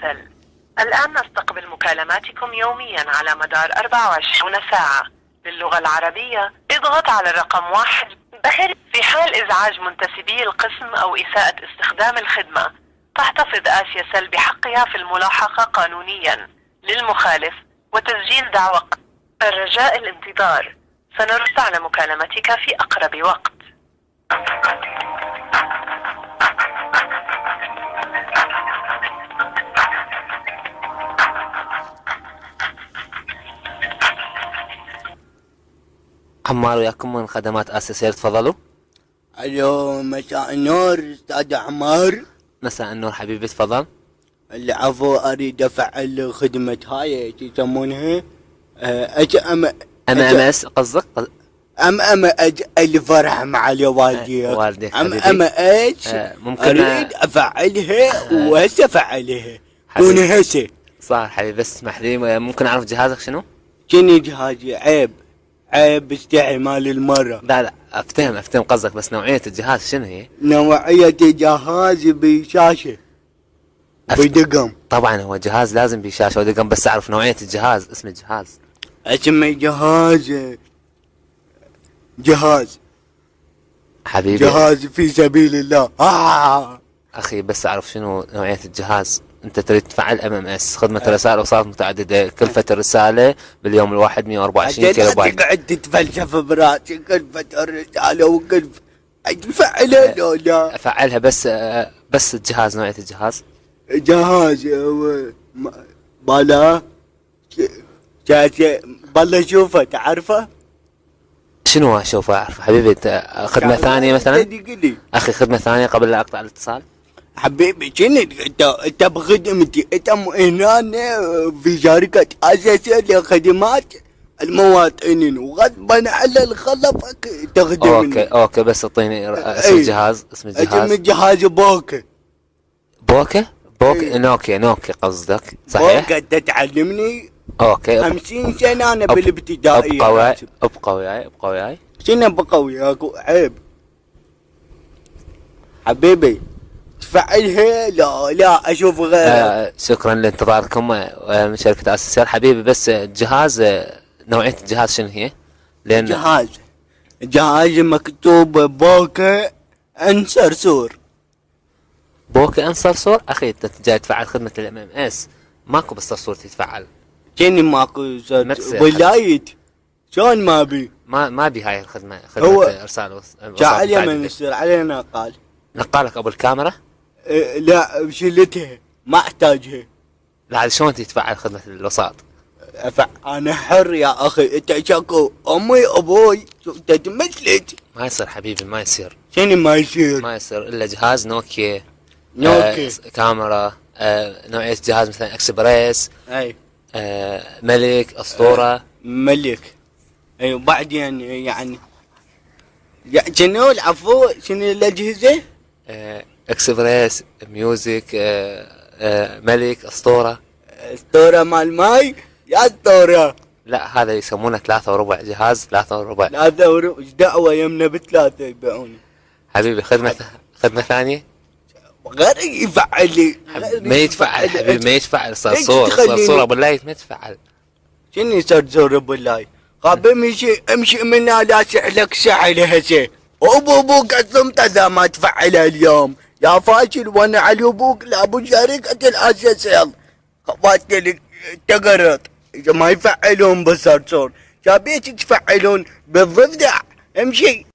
سل. الآن نستقبل مكالماتكم يوميا على مدار 24 ساعة. للغة العربية اضغط على الرقم 1. في حال إزعاج منتسبي القسم أو إساءة استخدام الخدمة تحتفظ آسيا سل بحقها في الملاحقة قانونيا للمخالف وتسجيل دعوى. الرجاء الانتظار، سنرد على مكالمتك في أقرب وقت. عمار وياكم من خدمات آسيا سير، تفضلوا. الو، مساء النور استاذ عمار. مساء النور حبيبي، تفضل. العفو، اريد افعل خدمة هاي يسمونها MS قصدك؟ الفرح مع والديك ايش ممكن اريد افعلها وهسه افعلها دون هسه. صح حبيبي، بس اسمح لي، ممكن اعرف جهازك شنو؟ شنو جهازي؟ عيب استحي مال المرة. لا افتهم قصدك، بس نوعية الجهاز شنو هي؟ نوعية الجهاز بشاشة بدقم. طبعا هو جهاز لازم بشاشة ودقم، بس اعرف نوعية الجهاز، اسم الجهاز. اسم جهاز حبيبي، جهاز في سبيل الله. اخي بس اعرف شنو نوعية الجهاز. انت تريد تفعل MMS، خدمة رسائل وصلات متعددة. كلفة الرسالة باليوم الواحد 124 كيلو بايت. تقعد تتفلسف براسي. كلفة الرسالة وكلفة تفعلها لو لا افعلها، بس الجهاز، نوعية الجهاز. جهاز بالا بالله شوفه تعرفه. شنو اشوف اعرف حبيبي؟ خدمة ثانية مثلا؟ اخي خدمة ثانية قبل لا اقطع الاتصال. حبيبي شنو انت بخدمتي؟ انت هنا في شركة آسيا سير لخدمات المواطنين، وغضبا على الخلفك تخدمني. اوكي بس اعطيني اسم الجهاز. اسم الجهاز بوكا. نوكيا قصدك، صحيح؟ بوكا. انت تعلمني. اوكي 50 سنة انا بالابتدائية. ابقى وياي. شنو ابقى وياك؟ عيب حبيبي، تفعلها لا اشوف غيرها. شكرا لانتظاركم من شركة آسيا سير حبيبي. بس الجهاز، نوعية الجهاز شنو هي؟ لان جهاز مكتوب بوكا انصرصور. بوكا انصرصور. اخي انت جاي تفعل خدمة MMS، ماكو بالصرصور تتفعل. شنو ماكو ولايت؟ شلون ما بي؟ ما بي هاي الخدمة، خدمة ارسال وصلات. علي من يصير علينا نقالك ابو الكاميرا؟ لا شلتها، ما احتاجها. لا شلون تتفعل خدمة الوساط؟ انا حر يا اخي. انت شكو امي ابوي انت تمثلت. ما يصير حبيبي، ما يصير. شنو ما يصير؟ ما يصير الا جهاز نوكيا. كاميرا. نوعية جهاز مثلا اكسبريس. اي. ملك، اسطورة. ملك. اي. وبعدين يعني شنو العفو؟ شنو الاجهزة؟ اكسبريس، ميوزك، ملك، اسطورة. اسطورة مال ماي يا اسطورة. لا هذا يسمونه 3 وربع، جهاز 3 وربع. 3 وربع ايش دعوة يمنا ب3 يبيعوني. حبيبي خدمة ثانية غير يفعل لي. ما يتفعل حبيبي، ما يتفعل. صرصور ابو اللايت ما يتفعل. شنو صرصور ابو اللايت؟ خاب امشي منا لا سحلك سحل هسه. ابوك قسمت اذا ما تفعلها اليوم يا فاشل، وانا على ابوك لابو شركة الآسيا سير. خباتك تقرط اذا ما يفعلون بالصرصور، شابيك تفعلون بالضفدع. امشي.